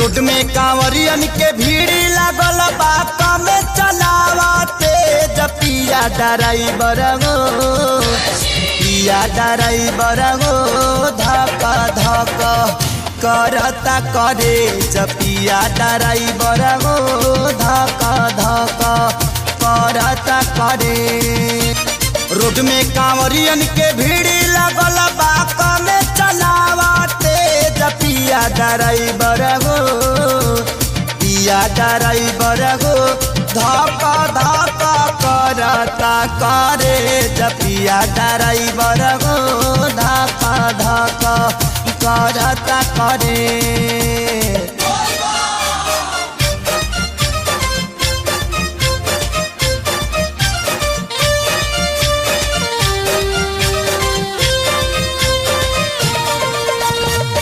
Road में कांवरियन के भीड़ लागल बात में चलावते पिया ड्राइवर गो पिया ड्राइवर गो धक धक करता करे पिया ड्राइवर गो धक धक करता करे। रोड में कांवरियन के भीड़ लागल बात में चलावते पिया ड्राइवर गो पिया ड्राइवर गो धक धक करता करे पिया ड्राइवर गो धक धक करता करे।